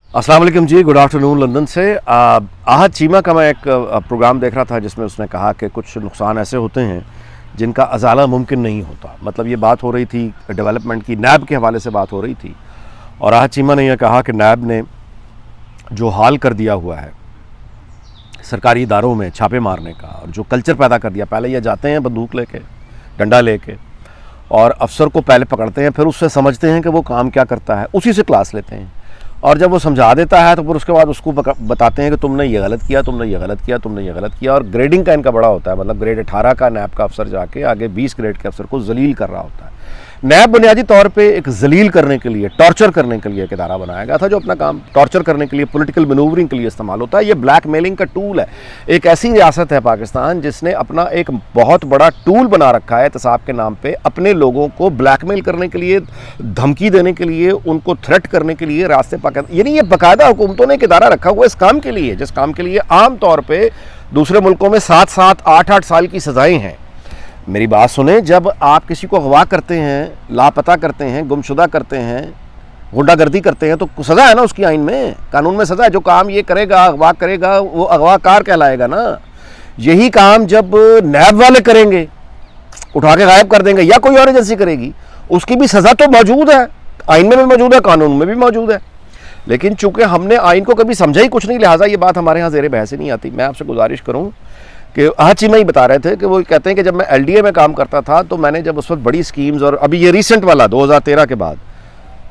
अस्सलाम वालेकुम जी, good afternoon London से। आहत चीमा का मैं एक प्रोग्राम देख रहा था जिसमें उसने कहा कि कुछ नुकसान ऐसे होते हैं जिनका अजाला मुमकिन नहीं होता। मतलब ये बात हो रही थी डेवलपमेंट की, नैब के हवाले से बात हो रही थी और आहत चीमा ने यह कहा कि नैब ने जो हाल कर दिया हुआ है सरकारी इदारों में छापे मारने का और जो कल्चर पैदा कर दिया, पहले ये जाते हैं बंदूक लेके, डंडा लेके और अफसर को पहले पकड़ते हैं, फिर उससे समझते हैं कि वो काम क्या करता है, उसी से क्लास लेते हैं और जब वो समझा देता है तो फिर उसके बाद उसको बताते हैं कि तुमने ये गलत किया, तुमने ये गलत किया, तुमने ये गलत किया। और ग्रेडिंग का इनका बड़ा होता है, मतलब ग्रेड 18 का नैब का अफसर जाके आगे 20 ग्रेड के अफसर को जलील कर रहा होता है। नैब बुनियादी तौर पे एक जलील करने के लिए, टॉर्चर करने के लिए एक इदारा बनाया गया था जो अपना काम टॉर्चर करने के लिए, पॉलिटिकल मैनूवरिंग के लिए इस्तेमाल होता है। ये ब्लैक मेलिंग का टूल है। एक ऐसी रियासत है पाकिस्तान जिसने अपना एक बहुत बड़ा टूल बना रखा है एहतसाब के नाम पे, अपने लोगों को ब्लैकमेल करने के लिए, धमकी देने के लिए, उनको थ्रेट करने के लिए रास्ते पाकिस्तान, यानी ये बाकायदा हुकूमतों ने एक इदारा रखा हुआ इस काम के लिए, जिस काम के लिए आम तौर पर दूसरे मुल्कों में 7-7, 8-8 साल की सजाएं हैं। मेरी बात सुने, जब आप किसी को अगवा करते हैं, लापता करते हैं, गुमशुदा करते हैं, गुंडागर्दी करते हैं तो सज़ा है ना उसकी, आइन में, कानून में सज़ा है। जो काम ये करेगा, अगवा करेगा, वो अगवाकार कहलाएगा ना। यही काम जब नैब वाले करेंगे, उठा के गायब कर देंगे या कोई और एजेंसी करेगी, उसकी भी सज़ा तो मौजूद है, आइन में भी मौजूद है, कानून में भी मौजूद है। लेकिन चूंकि हमने आइन को कभी समझा ही कुछ नहीं, लिहाजा ये बात हमारे यहाँ ज़ेरे बहस ही नहीं आती। मैं आपसे गुजारिश करूँ कि आहत चीमा ही बता रहे थे कि वो कहते हैं कि जब मैं एलडीए में काम करता था तो मैंने जब उस वक्त बड़ी स्कीम्स, और अभी ये रिसेंट वाला 2013 के बाद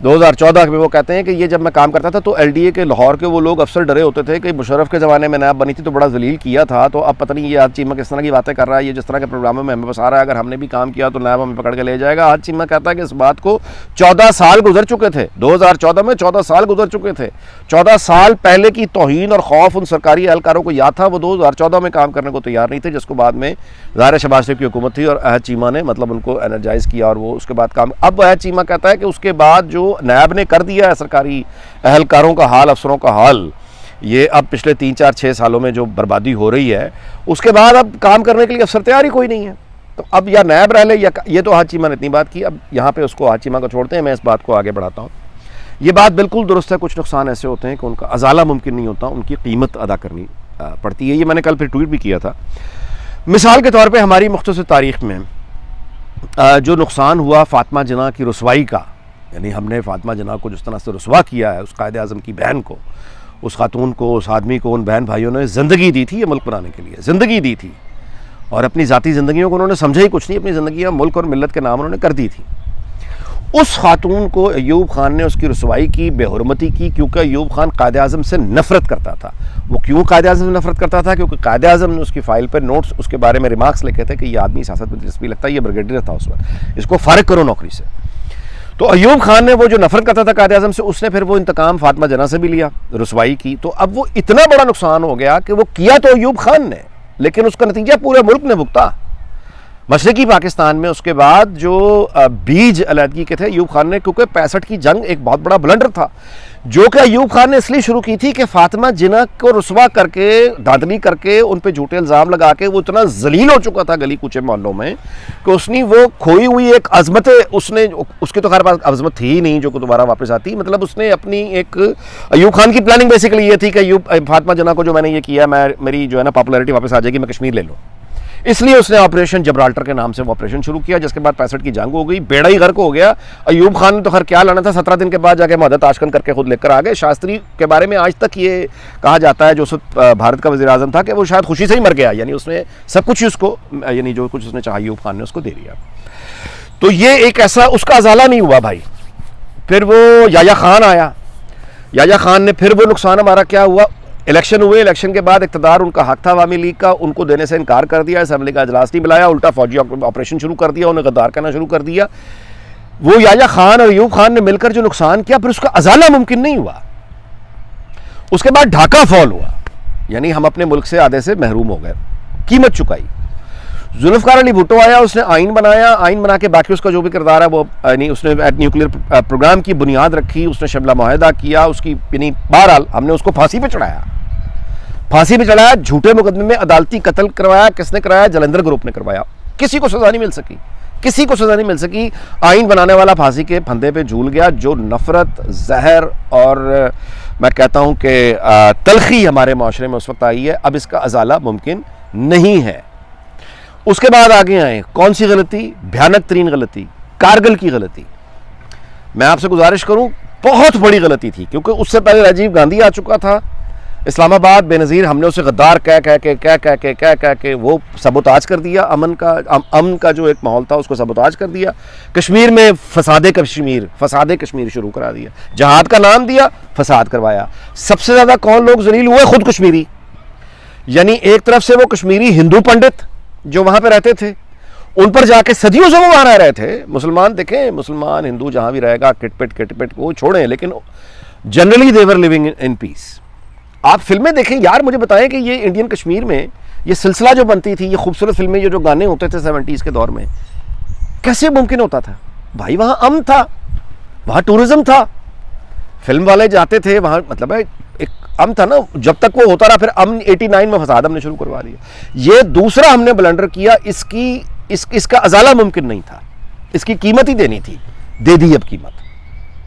2014 में, वो कहते हैं कि ये जब मैं काम करता था तो एलडीए के लाहौर के वो लोग अफसर डरे होते थे कि मुशर्रफ के ज़माने में नैब बनी थी तो बड़ा जलील किया था, तो अब पता नहीं ये आहत चीमा किस तरह की बातें कर रहा है, ये जिस तरह के प्रोग्रामों में हमें बसा रहा है, अगर हमने भी काम किया तो नैब हमें पकड़ के ले जाएगा। आहत चीमा कहता है कि इस बात को 14 साल गुजर चुके थे, 2014 में 14 साल गुजर चुके थे। 14 साल पहले की तौहीन और खौफ उन सरकारी एहलकारों को याद था, वो 2014 में काम करने को तैयार नहीं थे, जिसको बाद में ज़ाहिर शहबाज शरीफ की हुकूमत थी और आहत चीमा ने मतलब उनको एनर्जाइज़ किया और वो उसके बाद काम। अब आहत चीमा कहता है कि उसके बाद जो नैब ने कर दिया है सरकारी एहलकारों का हाल, अफसरों का हाल, ये अब पिछले 3-4-6 सालों में जो बर्बादी हो रही है, उसके बाद अब काम करने के लिए अफसर तैयार ही कोई नहीं है। तो अब या नैब रह ले या, ये तो आहत चीमा ने इतनी बात की, अब यहाँ पे उसको आहत चीमा को छोड़ते हैं, मैं इस बात को आगे बढ़ाता हूँ। ये बात बिल्कुल दुरुस्त है, कुछ नुकसान ऐसे होते हैं कि उनका अजाला मुमकिन नहीं होता, उनकी कीमत अदा करनी पड़ती है। ये मैंने कल फिर ट्वीट भी किया था। मिसाल के तौर पर हमारी मुख्तसर तारीख़ में जो नुकसान हुआ फातिमा जिन्ना की रुसवाई का, यानी हमने फातिमा जिन्ना को जिस तरह से रुसवा किया है, उस कायदे आज़म की बहन को, उस खातून को, उस आदमी को, उन बहन भाइयों ने ज़िंदगी दी थी ये मुल्क बनाने के लिए, ज़िंदगी दी थी और अपनी ज़ाती ज़िंदगियों को उन्होंने समझा ही कुछ नहीं, अपनी ज़िंदगियाँ मुल्क और मिल्लत के नाम उन्होंने कर दी थी। उस खातून को अयूब खान ने उसकी रुसवाई की, बेहुरमती की, क्योंकि अयूब खान कायदे आज़म से नफ़रत करता था। वो क्यों कायदे आज़म से नफ़रत करता था? क्योंकि कायदे आज़म ने उसकी फ़ाइल पर नोट्स, उसके बारे में रिमार्क्स लिखे थे कि ये आदमी सियासत में दिलचस्पी लगता है, ये ब्रिगेडियर था उस वक्त, इसको फ़ारिग करो नौकरी से। तो अयूब खान ने वो जो नफरत करता था कायदे आज़म से, उसने फिर वो इंतकाम फातिमा जिन्ना से भी लिया, रुसवाई की। तो अब वो इतना बड़ा नुकसान हो गया कि वो किया तो अयूब खान ने, लेकिन उसका नतीजा पूरे मुल्क ने भुगता। मशरकी पाकिस्तान में उसके बाद जो बीज अलहदगी के थे अयूब खान ने, क्योंकि 65 की जंग एक बहुत बड़ा ब्लंडर था जो कि अयूब खान ने इसलिए शुरू की थी कि फातिमा जिन्ना को रुसवा करके, धांधली करके, उन पे झूठे इल्ज़ाम लगा के वो इतना जलील हो चुका था गली कूचे मोहल्लों में कि उसने वो खोई हुई एक अजमत, उसने, उसकी तो खैर पास अजमत थी ही नहीं जो को दोबारा वापस आती, मतलब उसने अपनी एक, अयूब खान की प्लानिंग बेसिकली ये थी कि अयूब फातिमा जिन्ना को जो मैंने ये किया, मेरी जो है ना पॉपुलैरिटी वापस आ जाएगी, मैं कश्मीर ले लूँ, इसलिए उसने ऑपरेशन जबराल्टर के नाम से वो ऑपरेशन शुरू किया, जिसके बाद 65 की जंग हो गई, बेड़ा ही गर्क हो गया। अयूब खान ने तो खैर क्या लाना था, 17 दिन के बाद जाके मदद आशकन करके खुद लेकर आ गए। शास्त्री के बारे में आज तक ये कहा जाता है, जो भारत का वज़ीर आज़म था, कि वो शायद खुशी से ही मर गया, यानी उसने सब कुछ ही उसको, यानी जो कुछ उसने चाहा अयूब खान ने उसको दे दिया। तो ये एक ऐसा उसका अजाला नहीं हुआ भाई। फिर वो याया खान आया, याया खान ने फिर वो नुकसान हमारा क्या हुआ, इलेक्शन हुए, इलेक्शन के बाद इक़्तिदार उनका हक था अवामी लीग का, उनको देने से इनकार कर दिया, असेंबली का इजलास नहीं बुलाया, उल्टा फौजी ऑपरेशन शुरू कर दिया, उन्हें गद्दार करना शुरू कर दिया। वो याया खान और अयूब खान ने मिलकर जो नुकसान किया, फिर उसका अजाला मुमकिन नहीं हुआ। उसके बाद ढाका फॉल हुआ, यानी हम अपने मुल्क से आधे से महरूम हो गए, कीमत चुकाई। जुल्फ़िकार अली भुट्टो आया, उसने आइन बनाया, आइन बना के बाकी उसका जो भी किरदार है वो, यानी उसने न्यूक्लियर प्रोग्राम की बुनियाद रखी, उसने शिमला मुआहदा किया, उसकी, यानी बहरहाल हमने उसको फांसी पे चढ़ाया, फांसी पे चढ़ाया, झूठे मुकदमे में अदालती कत्ल करवाया। किसने कराया? जलंधर ग्रुप ने करवाया। किसी को सजा नहीं मिल सकी, किसी को सजा नहीं मिल सकी। आइन बनाने वाला फांसी के फंदे पे झूल गया। जो नफरत, जहर और मैं कहता हूं कि तलखी हमारे माशरे में उस वक्त आई है, अब इसका अजाला मुमकिन नहीं है। उसके बाद आगे आए, कौन सी गलती? भयानक तरीन गलती, कारगिल की गलती। मैं आपसे गुजारिश करूं, बहुत बड़ी गलती थी, क्योंकि उससे पहले राजीव गांधी आ चुका था इस्लामाबाद बेनज़ीर, हमने उसे गद्दार कह के वो सबोताज कर दिया, अमन का जो एक माहौल था उसको सबोताज कर दिया। कश्मीर में फसादे कश्मीर शुरू करा दिया, जहाद का नाम दिया, फसाद करवाया। सबसे ज़्यादा कौन लोग जलील हुए? खुद कश्मीरी। यानी एक तरफ से वो कश्मीरी हिंदू पंडित जो वहाँ पे रहते थे, उन पर जाके सदियों से वो वहाँ रह रहे थे। मुसलमान देखें, मुसलमान हिंदू जहाँ भी रहेगा किटपिट वो छोड़ें, लेकिन generally they're living in peace. आप फिल्में देखें यार, मुझे बताएं कि ये इंडियन कश्मीर में ये सिलसिला जो बनती थी, ये खूबसूरत फिल्में, ये जो गाने होते थे 70s के दौर में, कैसे मुमकिन होता था भाई? वहाँ अमन था, वहाँ टूरिज्म था, फिल्म वाले जाते थे वहाँ, मतलब है एक अमन था ना। जब तक वो होता रहा, फिर अमन 89 में फसाद हमने शुरू करवा दिया। ये दूसरा हमने ब्लंडर किया, इसका अजाला मुमकिन नहीं था, इसकी कीमत ही देनी थी, दे दी अब कीमत।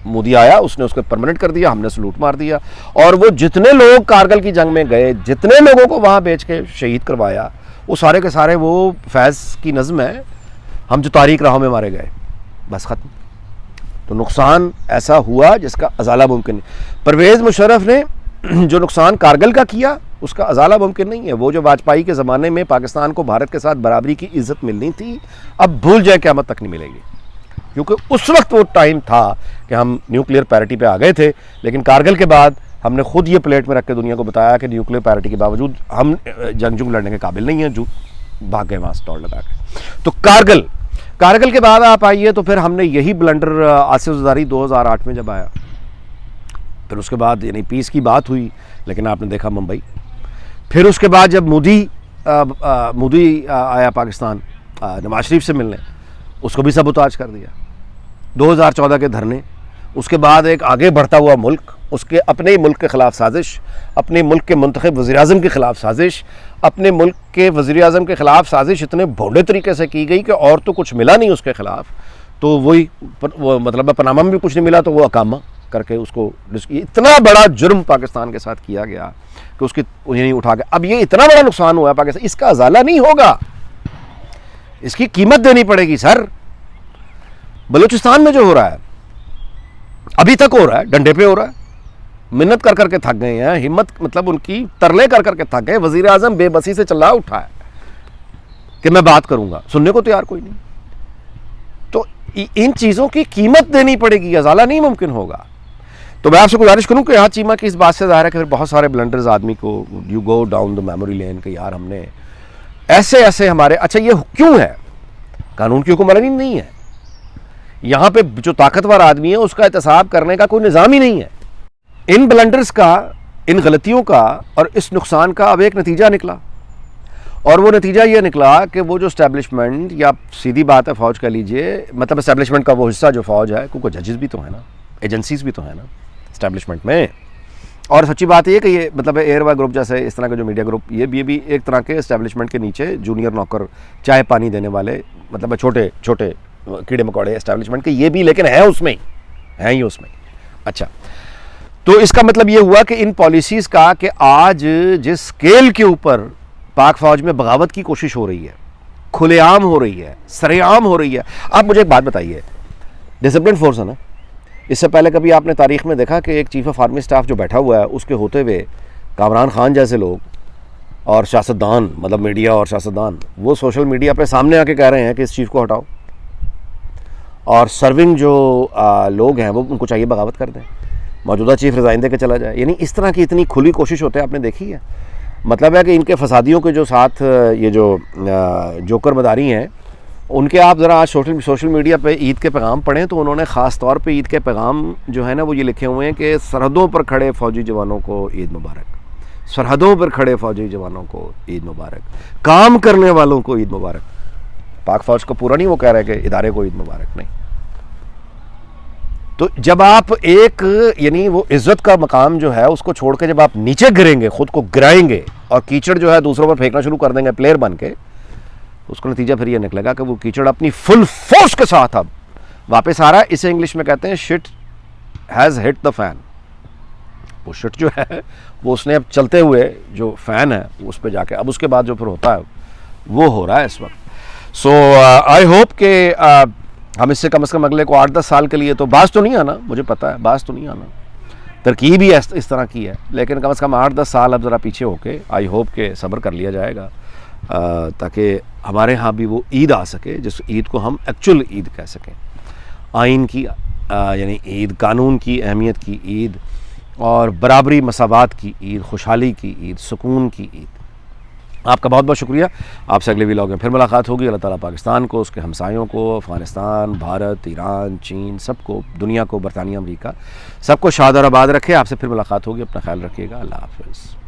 मोदी आया, उसने उसको परमानेंट कर दिया, हमने सलूट मार दिया। और वो जितने लोग कारगिल की जंग में गए, जितने लोगों को वहाँ बेच के शहीद करवाया, वो सारे के सारे वो फैज़ की नज़्म है, हम जो तारीख राहों में मारे गए, बस ख़त्म। तो नुकसान ऐसा हुआ जिसका अजाला मुमकिन नहीं। परवेज़ मुशर्रफ ने जो नुकसान कारगिल का किया, उसका अजाला मुमकिन नहीं है। वो जो वाजपेयी के ज़माने में पाकिस्तान को भारत के साथ बराबरी की इज़्ज़त मिलनी थी, अब भूल जाए, क़यामत तक नहीं मिलेगी। क्योंकि उस वक्त वो टाइम था कि हम न्यूक्लियर पैरिटी पे आ गए थे, लेकिन कारगिल के बाद हमने खुद ये प्लेट में रख के दुनिया को बताया कि न्यूक्लियर पैरिटी के बावजूद हम जंग लड़ने के काबिल नहीं हैं, जो भाग गए वहाँ स्टॉल लगा के। तो कारगिल के बाद आप आइए, तो फिर हमने यही ब्लंडर आसिफ ज़रदारी 2008 में जब आया, फिर उसके बाद यानी पीस की बात हुई, लेकिन आपने देखा मुंबई। फिर उसके बाद जब मोदी आया पाकिस्तान नवाज शरीफ से मिलने, उसको भी सबोताज कर दिया। 2014 के धरने, उसके बाद एक आगे बढ़ता हुआ मुल्क, उसके अपने ही मुल्क के ख़िलाफ़ साजिश, अपने मुल्क के मुंतखब वज़ीर-ए-आज़म के ख़िलाफ़ साजिश, अपने मुल्क के वज़ीर-ए-आज़म के ख़िलाफ़ साजिश इतने भोंडे तरीके से की गई कि और तो कुछ मिला नहीं उसके ख़िलाफ़। तो वो मतलब पनामा में भी कुछ नहीं मिला, तो वो अकामा करके उसको, इतना बड़ा जुर्म पाकिस्तान के साथ किया गया कि उसकी नहीं उठा के, अब ये इतना बड़ा नुकसान हुआ पाकिस्तान, इसका अजाला नहीं होगा, इसकी कीमत देनी पड़ेगी सर। बलूचिस्तान में जो हो रहा है, अभी तक हो रहा है, डंडे पे हो रहा है, मिन्नत कर करके थक गए हैं, हिम्मत मतलब उनकी तरले कर करके थक गए। वजीर आजम बेबसी से चिल्ला उठा है कि मैं बात करूंगा, सुनने को तैयार कोई नहीं। तो इन चीज़ों की कीमत देनी पड़ेगी, अजाला नहीं मुमकिन होगा। तो मैं आपसे गुजारिश करूं कि यहाँ चीमा की इस बात से ज़ाहिर है कि फिर बहुत सारे ब्लंडर्स आदमी को, you go down the memory lane कि यार हमने ऐसे हमारे, अच्छा ये क्यों है? कानून की हुक्मरानी नहीं है यहाँ पे। जो ताकतवर आदमी है उसका एहतसाब करने का कोई निज़ाम ही नहीं है। इन ब्लंडर्स का, इन गलतियों का और इस नुकसान का अब एक नतीजा निकला, और वो नतीजा ये निकला कि वो जो इस्टेब्लिशमेंट, या सीधी बात है फ़ौज कह लीजिए, मतलब इस्टेब्लिशमेंट का वो हिस्सा जो फ़ौज है, क्योंकि जजेस भी तो है ना, एजेंसीज भी तो है ना इस्टेब्लिशमेंट में। और सच्ची बात ये कि ये मतलब एयरवा ग्रुप जैसे इस तरह के जो मीडिया ग्रुप, ये भी एक तरह के इस्टेब्लिशमेंट के नीचे जूनियर नौकर, चाय पानी देने वाले, मतलब छोटे छोटे कीड़े मकोड़े इस्टेब्लिशमेंट के, ये भी लेकिन है उसमें, हैं ही उसमें। अच्छा, तो इसका मतलब ये हुआ कि इन पॉलिसीज़ का कि आज जिस स्केल के ऊपर पाक फ़ौज में बगावत की कोशिश हो रही है, खुलेआम हो रही है, सरेआम हो रही है। आप मुझे एक बात बताइए, डिसिप्लिन फोर्स है ना, इससे पहले कभी आपने तारीख में देखा कि एक चीफ ऑफ आर्मी स्टाफ जो बैठा हुआ है, उसके होते हुए कामरान खान जैसे लोग और सियासतदान, मतलब मीडिया और सियासतदान, वो सोशल मीडिया पे सामने आके कह रहे हैं कि इस चीफ़ को हटाओ, और सर्विंग जो लोग हैं वो उनको चाहिए बगावत कर दें, मौजूदा चीफ रिज़ाइन दे के चला जाए। यानी इस तरह की इतनी खुली कोशिश होते हैं, आपने देखी है। मतलब है कि इनके फसादियों के जो साथ ये जो जोकर मदारी हैं, उनके आप ज़रा आज सोशल मीडिया पे ईद के पैगाम पढ़ें, तो उन्होंने ख़ास तौर पे ईद के पैगाम जो है ना वो ये लिखे हुए हैं कि सरहदों पर खड़े फ़ौजी जवानों को ईद मुबारक, सरहदों पर खड़े फ़ौजी जवानों को ईद मुबारक, काम करने वालों को ईद मुबारक। पाक फ़ौज को पूरा नहीं वो कह रहे कि इदारे को ईद मुबारक, नहीं। तो जब आप एक, यानी वो इज़्ज़त का मकाम जो है उसको छोड़ के जब आप नीचे गिरेंगे, ख़ुद को गिराएंगे और कीचड़ जो है दूसरों पर फेंकना शुरू कर देंगे प्लेयर बन के, उसका नतीजा फिर ये निकलेगा कि वो कीचड़ अपनी फुल फोर्स के साथ अब वापस आ रहा है। इसे इंग्लिश में कहते हैं shit has hit the fan. वो शिट जो है वो उसने अब चलते हुए जो फ़ैन है उस पर जाके अब उसके बाद जो फिर होता है वो हो रहा है इस वक्त। सो आई होप कि हम इससे कम से कम अगले को 8-10 साल के लिए, तो बाज तो नहीं आना, मुझे पता है बाज तो नहीं आना, तरकीब ही इस तरह की है, लेकिन कम से कम 8-10 साल अब ज़रा पीछे होके आई होप के सब्र कर लिया जाएगा ताकि हमारे यहाँ भी वो ईद आ सके जिस ईद को हम एक्चुअल ईद कह सकें, आइन की यानी ईद, कानून की अहमियत की ईद और बराबरी मसावात की ईद, खुशहाली की ईद, सुकून की ईद। आपका बहुत बहुत शुक्रिया। आपसे अगले व्लॉग में फिर मुलाकात होगी। अल्लाह ताला पाकिस्तान को, उसके हमसायों को, अफ़गानिस्तान, भारत, ईरान, चीन, सबको, दुनिया को, बरतानिया, अमरीका, सबको शाद और आबाद रखे। आपसे फिर मुलाकात होगी। अपना ख्याल रखिएगा। अल्लाह हाफ़िज़।